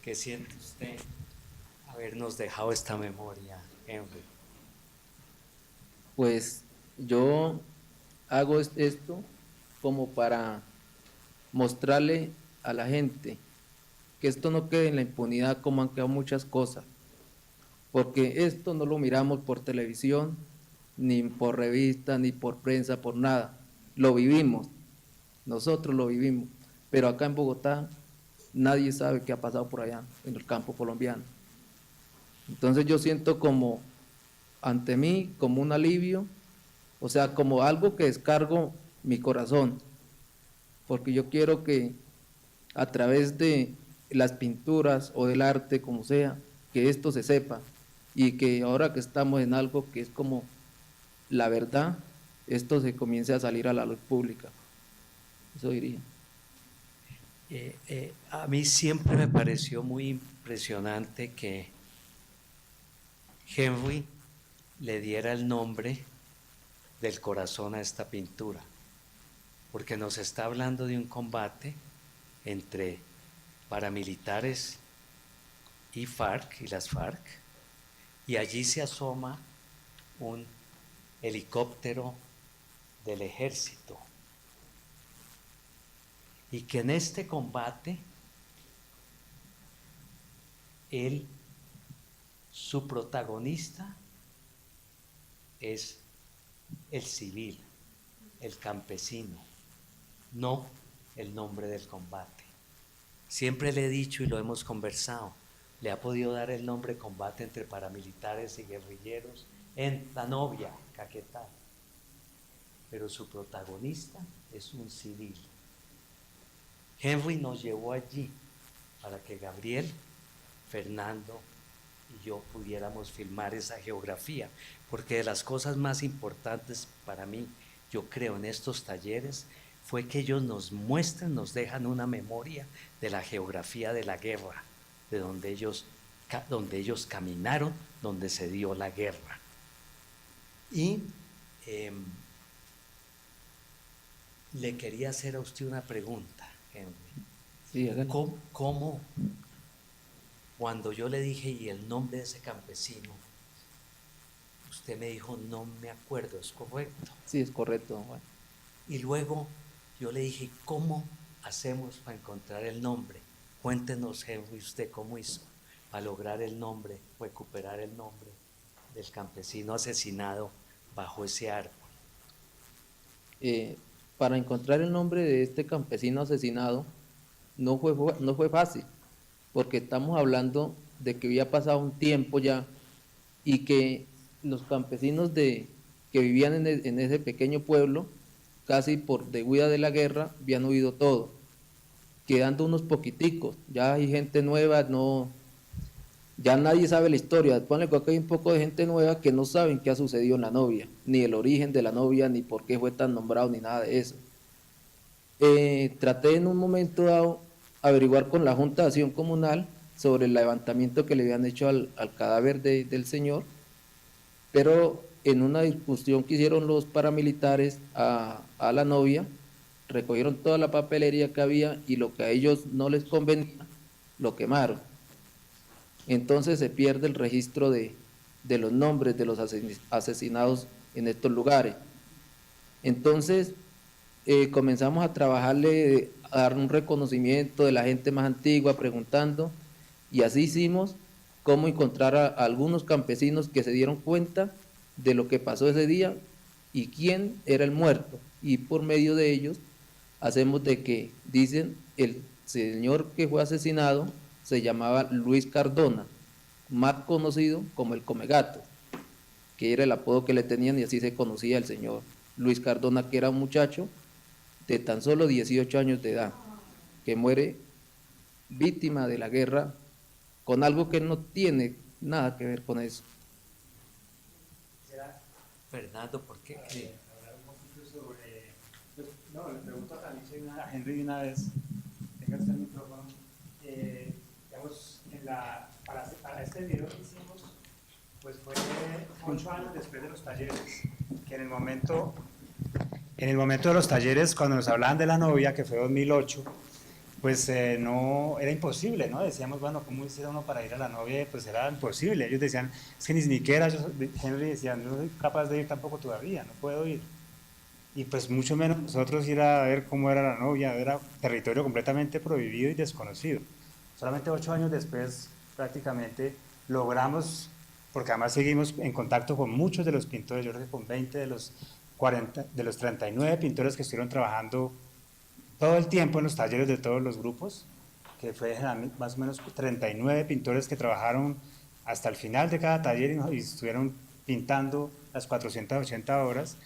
¿Qué siente usted habernos dejado esta memoria, Henry? Pues yo hago esto como para mostrarle a la gente que esto no quede en la impunidad como han quedado muchas cosas, porque esto no lo miramos por televisión, ni por revista, ni por prensa, por nada. Lo vivimos, nosotros lo vivimos, pero acá en Bogotá nadie sabe qué ha pasado por allá en el campo colombiano. Entonces yo siento como, ante mí, como un alivio, o sea, como algo que descargo mi corazón, porque yo quiero que a través de las pinturas o del arte, como sea, que esto se sepa, y que ahora que estamos en algo que es como la verdad, esto se comience a salir a la luz pública. Eso diría. A mí siempre me pareció muy impresionante que Henry le diera el nombre del corazón a esta pintura, porque nos está hablando de un combate entre paramilitares y FARC y las FARC, y allí se asoma un helicóptero del ejército, y que en este combate su protagonista es el civil, el campesino, no el nombre del combate. Siempre le he dicho y lo hemos conversado, le ha podido dar el nombre de combate entre paramilitares y guerrilleros en la novia, Caquetá, pero su protagonista es un civil. Henry nos llevó allí para que Gabriel, Fernando y yo pudiéramos filmar esa geografía, porque de las cosas más importantes para mí, yo creo, en estos talleres, fue que ellos nos muestran, nos dejan una memoria de la geografía de la guerra, de donde ellos caminaron, donde se dio la guerra. Y Le quería hacer a usted una pregunta, Henry. Sí, hágale. ¿Cómo, cuando yo le dije y el nombre de ese campesino, usted me dijo, no me acuerdo, ¿es correcto? Sí, es correcto, don Juan. Y luego yo le dije, ¿cómo hacemos para encontrar el nombre? Cuéntenos, Henry, usted cómo hizo para lograr el nombre, recuperar el nombre del campesino asesinado bajo ese árbol. Para encontrar el nombre de este campesino asesinado no fue fácil, porque estamos hablando de que había pasado un tiempo ya y que los campesinos que vivían en ese pequeño pueblo, casi por descuido de la guerra, habían huido todo, quedando unos poquiticos. Ya hay gente nueva, ya nadie sabe la historia. Ponle que hay un poco de gente nueva que no saben qué ha sucedido en la novia, ni el origen de la novia, ni por qué fue tan nombrado, ni nada de eso. Traté en un momento dado averiguar con la Junta de Acción Comunal sobre el levantamiento que le habían hecho al cadáver del señor, pero en una discusión que hicieron los paramilitares a la novia, recogieron toda la papelería que había y lo que a ellos no les convenía, lo quemaron. Entonces se pierde el registro de los nombres de los asesinados en estos lugares. Entonces comenzamos a trabajarle, a dar un reconocimiento de la gente más antigua, preguntando, y así hicimos cómo encontrar a algunos campesinos que se dieron cuenta de lo que pasó ese día y quién era el muerto, y por medio de ellos hacemos de que dicen el señor que fue asesinado se llamaba Luis Cardona, más conocido como el Comegato, que era el apodo que le tenían, y así se conocía el señor Luis Cardona, que era un muchacho de tan solo 18 años de edad, que muere víctima de la guerra con algo que no tiene nada que ver con eso. Fernando, ¿por qué? No, le pregunto a Henry de una vez, tenga usted el micrófono. Digamos, para este video que hicimos, pues fue 8 años después de los talleres, que en el momento de los talleres, cuando nos hablaban de la novia, que fue 2008, pues no, era imposible, ¿no? Decíamos, bueno, ¿cómo hiciera uno para ir a la novia? Pues era imposible. Ellos decían, es que ni siquiera, Henry decía, no soy capaz de ir tampoco todavía, no puedo ir. Y pues mucho menos nosotros ir a ver cómo era la novia, era territorio completamente prohibido y desconocido. Solamente 8 años después, prácticamente, logramos, porque además seguimos en contacto con muchos de los pintores, yo creo que con 20 de los 39 pintores que estuvieron trabajando todo el tiempo en los talleres de todos los grupos, que fue más o menos 39 pintores que trabajaron hasta el final de cada taller y estuvieron pintando las 480 horas.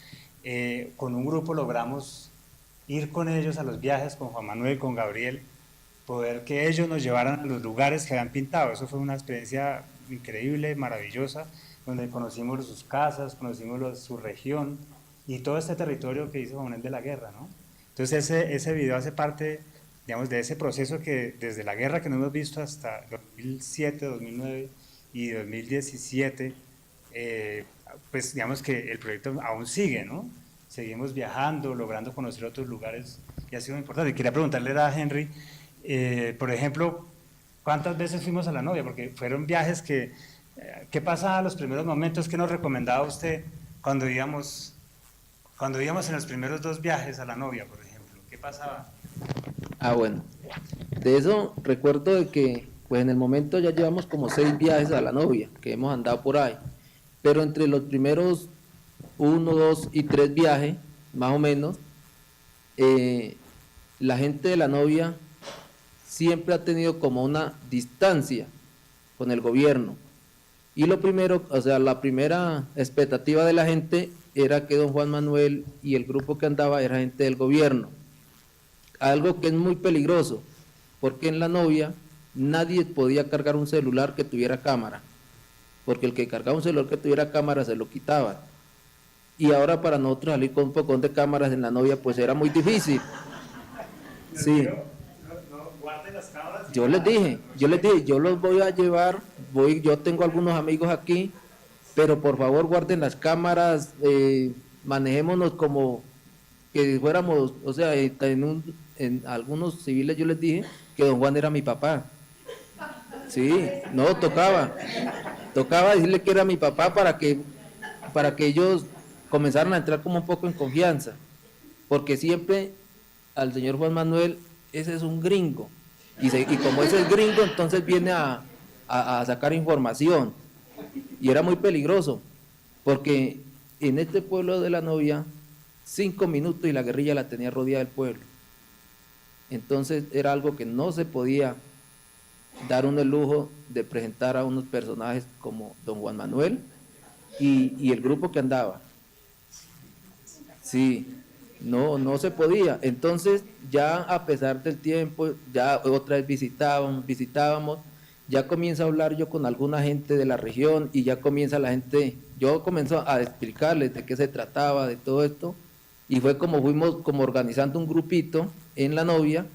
Con un grupo logramos ir con ellos a los viajes, con Juan Manuel, con Gabriel, poder que ellos nos llevaran a los lugares que habían pintado. Eso fue una experiencia increíble, maravillosa, donde conocimos sus casas, conocimos su región y todo este territorio que hizo Juan Manuel de la guerra, ¿no? Entonces ese video hace parte, digamos, de ese proceso que desde la guerra que no hemos visto hasta 2007, 2009 y 2017, pues digamos que el proyecto aún sigue, ¿no? Seguimos viajando, logrando conocer otros lugares y ha sido muy importante. Quería preguntarle a Henry, por ejemplo, ¿cuántas veces fuimos a la novia? Porque fueron viajes que, ¿qué pasaba en los primeros momentos? ¿Qué nos recomendaba usted cuando íbamos en los primeros 2 viajes a la novia, por ejemplo? ¿Qué pasaba? Bueno, de eso recuerdo de que pues en el momento ya llevamos como 6 viajes a la novia, que hemos andado por ahí, pero entre los primeros 1, 2 y 3 viajes, más o menos, la gente de la novia siempre ha tenido como una distancia con el gobierno. Y lo primero, o sea, la primera expectativa de la gente era que don Juan Manuel y el grupo que andaba era gente del gobierno. Algo que es muy peligroso, porque en la novia nadie podía cargar un celular que tuviera cámara, porque el que cargaba un celular que tuviera cámara se lo quitaban. Y ahora para nosotros salir con un pocón de cámaras en la novia, pues era muy difícil. Sí. Yo les dije, yo los voy a llevar, yo tengo algunos amigos aquí, pero por favor guarden las cámaras, manejémonos como que fuéramos, o sea, en algunos civiles yo les dije que don Juan era mi papá. Sí, no, tocaba decirle que era mi papá para que ellos comenzaran a entrar como un poco en confianza, porque siempre al señor Juan Manuel, ese es un gringo, y como ese es gringo, entonces viene a sacar información, y era muy peligroso, porque en este pueblo de La Novia, 5 minutos y la guerrilla la tenía rodeada el pueblo. Entonces era algo que no se podía dar uno el lujo de presentar a unos personajes como don Juan Manuel y el grupo que andaba. Sí, no se podía. Entonces ya a pesar del tiempo, ya otra vez visitábamos, ya comienzo a hablar yo con alguna gente de la región y ya comienza la gente, yo comienzo a explicarles de qué se trataba, de todo esto, y fue como fuimos como organizando un grupito en La Novia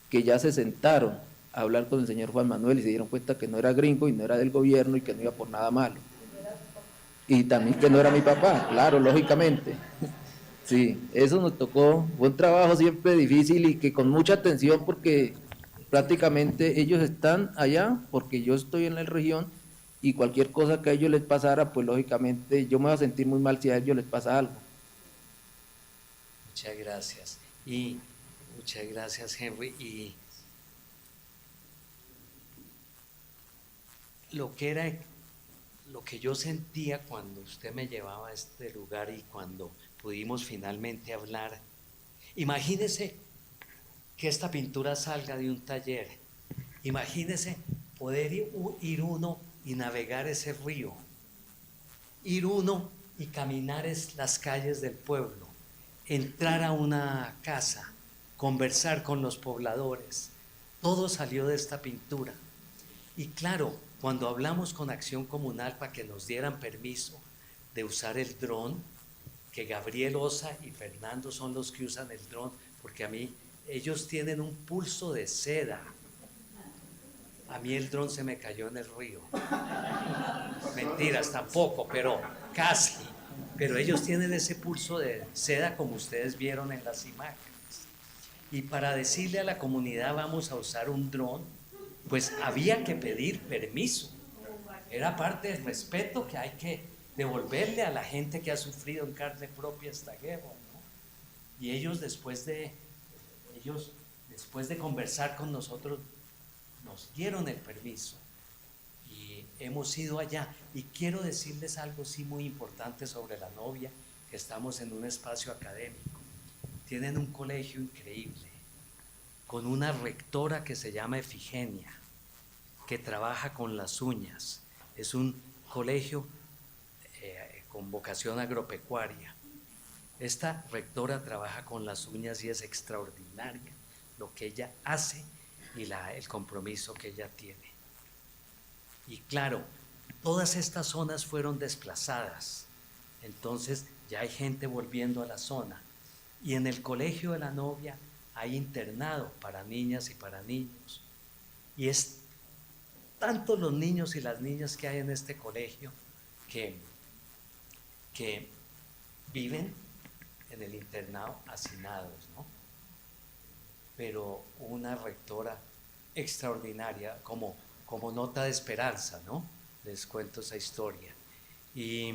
que ya se sentaron a hablar con el señor Juan Manuel y se dieron cuenta que no era gringo y no era del gobierno y que no iba por nada malo. Y también que no era mi papá, claro, lógicamente. Sí, eso nos tocó, fue un trabajo siempre difícil y que con mucha atención porque prácticamente ellos están allá porque yo estoy en la región y cualquier cosa que a ellos les pasara, pues lógicamente yo me voy a sentir muy mal si a ellos les pasa algo. Muchas gracias. Y muchas gracias, Henry. Y lo que yo sentía cuando usted me llevaba a este lugar y cuando pudimos finalmente hablar, imagínese que esta pintura salga de un taller, imagínese poder ir uno y navegar ese río, ir uno y caminar las calles del pueblo, entrar a una casa, conversar con los pobladores, todo salió de esta pintura. Y claro, cuando hablamos con Acción Comunal para que nos dieran permiso de usar el dron, que Gabriel Osa y Fernando son los que usan el dron, porque a mí, ellos tienen un pulso de seda. A mí el dron se me cayó en el río. Mentiras, tampoco, pero casi. Pero ellos tienen ese pulso de seda como ustedes vieron en las imágenes. Y para decirle a la comunidad vamos a usar un dron, pues había que pedir permiso. Era parte del respeto que hay que devolverle a la gente que ha sufrido en carne propia esta guerra, ¿no? Y ellos después de conversar con nosotros nos dieron el permiso y hemos ido allá. Y quiero decirles algo sí muy importante sobre La Novia, que estamos en un espacio académico. Tienen un colegio increíble, con una rectora que se llama Efigenia, que trabaja con las uñas. Es un colegio con vocación agropecuaria. Esta rectora trabaja con las uñas y es extraordinaria lo que ella hace y el compromiso que ella tiene. Y claro, todas estas zonas fueron desplazadas, entonces ya hay gente volviendo a la zona. Y en el Colegio de La Novia hay internado para niñas y para niños. Y es tanto los niños y las niñas que hay en este colegio que viven en el internado hacinados, ¿no? Pero una rectora extraordinaria, como nota de esperanza, ¿no? Les cuento esa historia. Y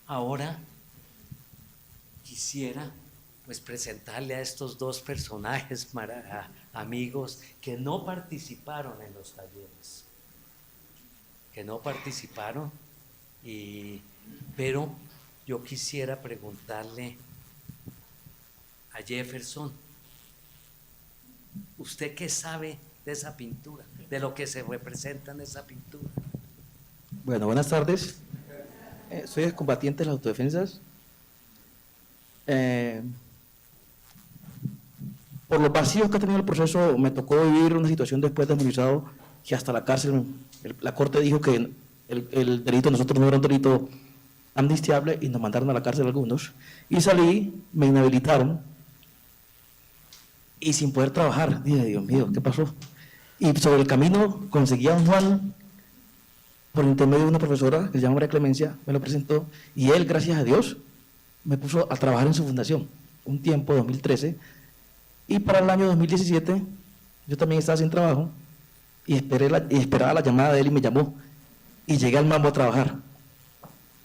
ahora quisiera pues presentarle a estos dos personajes amigos que no participaron en los talleres, pero yo quisiera preguntarle a Jefferson, ¿usted qué sabe de esa pintura, de lo que se representa en esa pintura? Bueno, buenas tardes. Soy excombatiente de las autodefensas. Por los vacíos que ha tenido el proceso, me tocó vivir una situación después de demonizado que hasta la cárcel, la corte dijo que el delito de nosotros no era un delito amnistiable y nos mandaron a la cárcel algunos. Y salí, me inhabilitaron y sin poder trabajar. Dije, Dios mío, ¿qué pasó? Y sobre el camino conseguí a don Juan por intermedio de una profesora que se llama María Clemencia, me lo presentó y él, gracias a Dios, me puso a trabajar en su fundación un tiempo, 2013, y para el año 2017 yo también estaba sin trabajo y esperaba la llamada de él y me llamó y llegué al Mambo a trabajar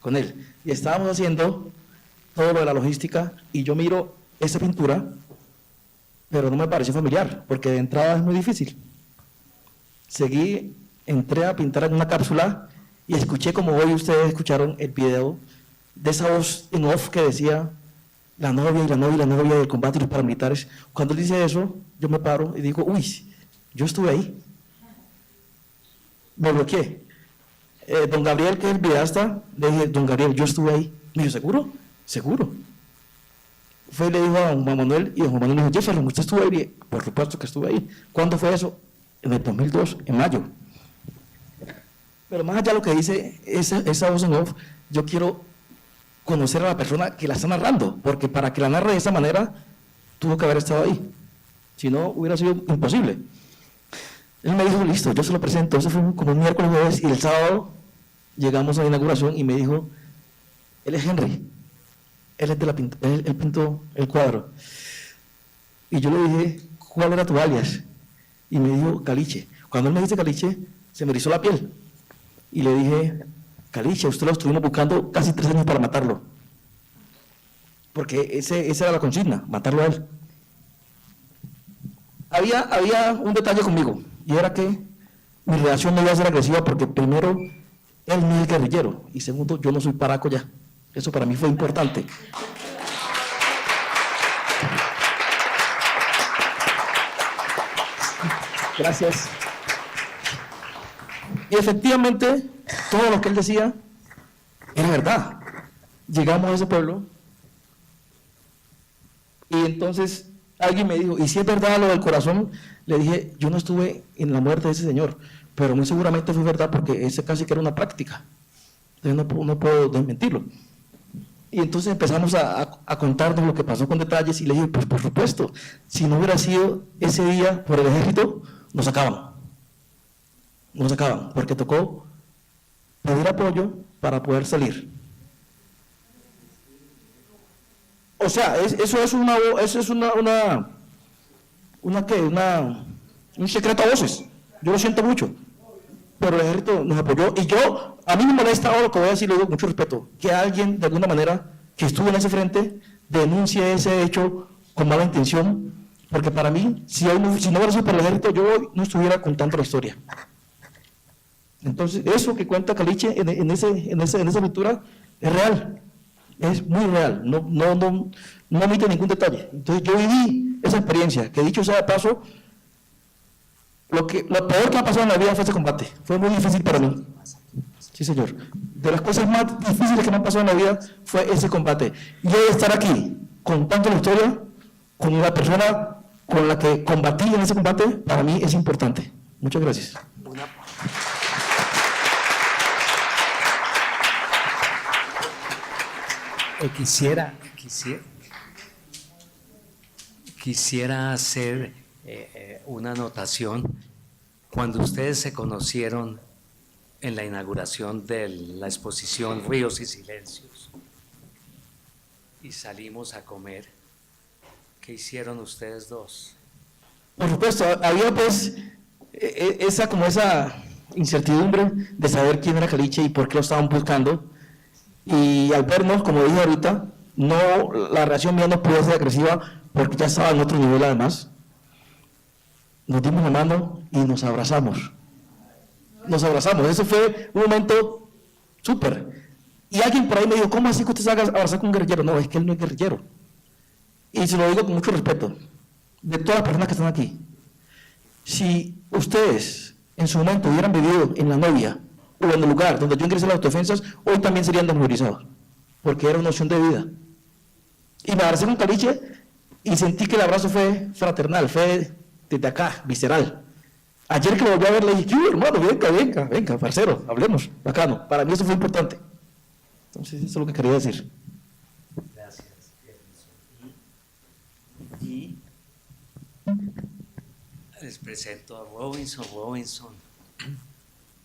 con él. Y estábamos haciendo todo lo de la logística y yo miro esa pintura, pero no me pareció familiar, porque de entrada es muy difícil. Entré a pintar en una cápsula y escuché, como hoy ustedes escucharon el video, de esa voz en off que decía la novia y la novia y la novia del combate y los paramilitares. Cuando él dice eso, yo me paro y digo, uy, yo estuve ahí. Me bloqueé. Don Gabriel, que es el videasta, le dije, don Gabriel, yo estuve ahí. Me dijo, ¿seguro? Seguro. Fue y le dijo a don Juan Manuel, y don Juan Manuel le dijo, Jefferson, ¿usted estuvo ahí? Por supuesto que estuve ahí. ¿Cuándo fue eso? En el 2002, en mayo. Pero más allá de lo que dice esa voz en off, yo quiero conocer a la persona que la está narrando, porque para que la narre de esa manera, tuvo que haber estado ahí. Si no, hubiera sido imposible. Él me dijo, listo, yo se lo presento. Eso fue como un miércoles, jueves, y el sábado llegamos a la inauguración y me dijo, él es Henry, él es de la pintura, él pintó el cuadro. Y yo le dije, ¿cuál era tu alias? Y me dijo, Caliche. Cuando él me dice Caliche, se me erizó la piel. Y le dije, Caliche, usted lo estuvimos buscando casi 3 años para matarlo. Porque esa era la consigna, matarlo a él. Había un detalle conmigo, y era que mi reacción no iba a ser agresiva porque primero, él no es guerrillero, y segundo, yo no soy paraco ya. Eso para mí fue importante. Gracias. Y efectivamente, todo lo que él decía era verdad. Llegamos a ese pueblo y entonces alguien me dijo, ¿y si es verdad lo del corazón? Le dije, yo no estuve en la muerte de ese señor, pero muy seguramente fue verdad porque ese casi que era una práctica. Entonces no puedo desmentirlo. Y entonces empezamos a contarnos lo que pasó con detalles y le dije, pues por supuesto, si no hubiera sido ese día por el ejército, nos sacaban. Nos sacaban, porque tocó pedir apoyo para poder salir. O sea, eso es un secreto a voces. Yo lo siento mucho, pero el ejército nos apoyó y a mí me molesta ahora lo que voy a decir, lo digo con mucho respeto, que alguien de alguna manera que estuvo en ese frente denuncie ese hecho con mala intención, porque para mí, si no hubiera sido por el ejército, yo hoy no estuviera contando la historia. Entonces, eso que cuenta Caliche en esa lectura es real, es muy real, no omite ningún detalle. Entonces, yo viví esa experiencia, que dicho sea de paso, lo peor que ha pasado en la vida fue ese combate, fue muy difícil para mí. Sí, señor. De las cosas más difíciles que me han pasado en la vida fue ese combate. Y hoy estar aquí contando la historia con la persona con la que combatí en ese combate, para mí es importante. Muchas gracias. Quisiera hacer una anotación. Cuando ustedes se conocieron en la inauguración de la exposición Ríos y Silencios y salimos a comer, ¿qué hicieron ustedes dos? Por supuesto, había pues esa incertidumbre de saber quién era Caliche y por qué lo estaban buscando. Y al vernos, como dije ahorita, la reacción mía no pudo ser agresiva porque ya estaba en otro nivel además. Nos dimos la mano y nos abrazamos. Eso fue un momento súper. Y alguien por ahí me dijo, ¿cómo así que usted se va a abrazar con un guerrillero? No, es que él no es guerrillero. Y se lo digo con mucho respeto, de todas las personas que están aquí. Si ustedes en su momento hubieran vivido en La Novia, o en el lugar donde yo ingresé a las autodefensas, hoy también serían desmovilizados, porque era una opción de vida. Y me abracé con Caliche y sentí que el abrazo fue fraternal, fue desde acá, visceral. Ayer que lo volví a ver le dije, ¿qué hermano? Venga, parcero, hablemos, bacano. Para mí eso fue importante. Entonces eso es lo que quería decir. Gracias. Y les presento a Robinson.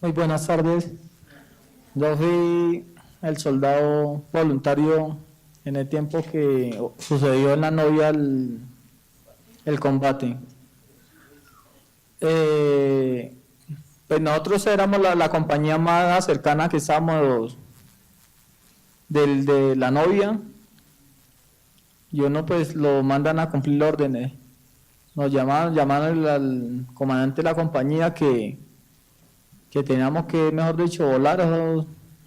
Muy buenas tardes. Yo fui el soldado voluntario en el tiempo que sucedió en la novia el combate. Pues nosotros éramos la compañía más cercana que estábamos de la novia, y uno pues lo mandan a cumplir órdenes. Nos llamaron al comandante de la compañía que teníamos que, mejor dicho, volar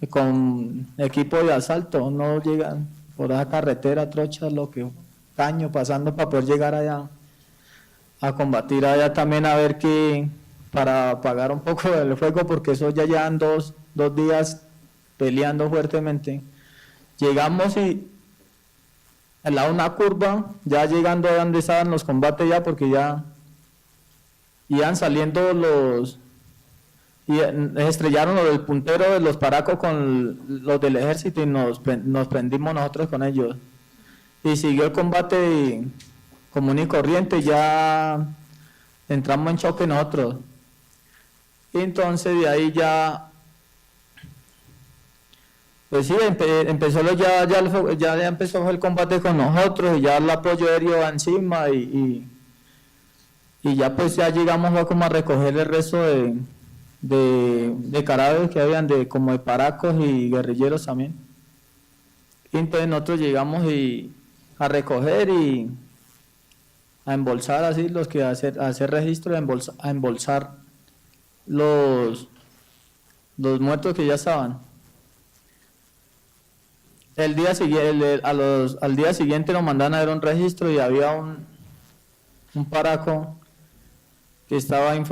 con equipo de asalto, no llegan por esa carretera, trocha, caño pasando para poder llegar allá a combatir allá también, a ver que para apagar un poco el fuego, porque eso ya llevan dos días peleando fuertemente. Llegamos y al lado de una curva, ya llegando a donde estaban los combates ya, porque ya iban saliendo y estrellaron los del puntero de los paracos con los del ejército y nos prendimos nosotros con ellos. Y siguió el combate común y corriente, ya entramos en choque nosotros. Y entonces de ahí ya, pues sí, ya empezó el combate con nosotros, y ya el apoyo aéreo va encima, y ya pues ya llegamos como a recoger el resto de cadáveres que habían, como de paracos y guerrilleros también. Y entonces nosotros llegamos a recoger y a embolsar así los que a hacer registro, a embolsar los muertos que ya estaban. Al día siguiente nos mandaron a ver un registro y había un paraco que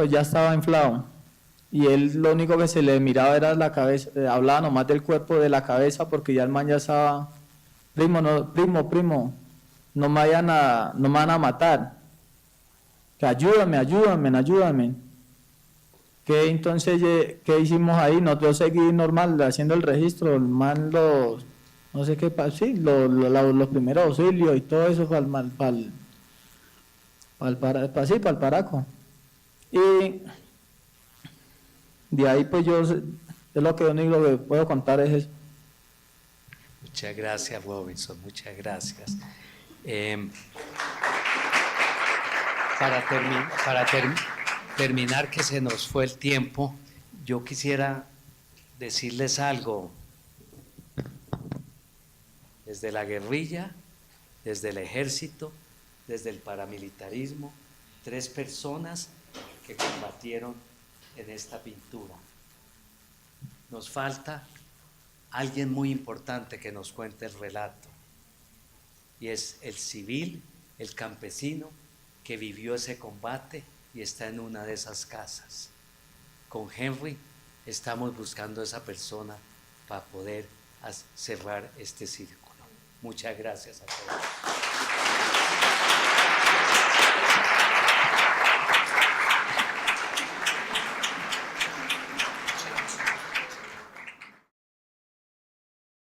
ya estaba inflado, y él lo único que se le miraba era la cabeza, hablaba nomás del cuerpo, de la cabeza, porque ya el man ya estaba, primo, no me van a matar, que ayúdame. Que entonces, ¿qué hicimos ahí? Nosotros seguimos normal haciendo el registro, el man no sé qué, sí, los primeros auxilios y todo eso para el paraco. Y de ahí pues es lo único que puedo contar es eso. Muchas gracias, Robinson, muchas gracias. Para terminar, que se nos fue el tiempo, yo quisiera decirles algo. Desde la guerrilla, desde el ejército, desde el paramilitarismo, 3 personas que combatieron en esta pintura. Nos falta alguien muy importante que nos cuente el relato, y es el civil, el campesino que vivió ese combate y está en una de esas casas. Con Henry estamos buscando a esa persona para poder cerrar este círculo. Muchas gracias a todos.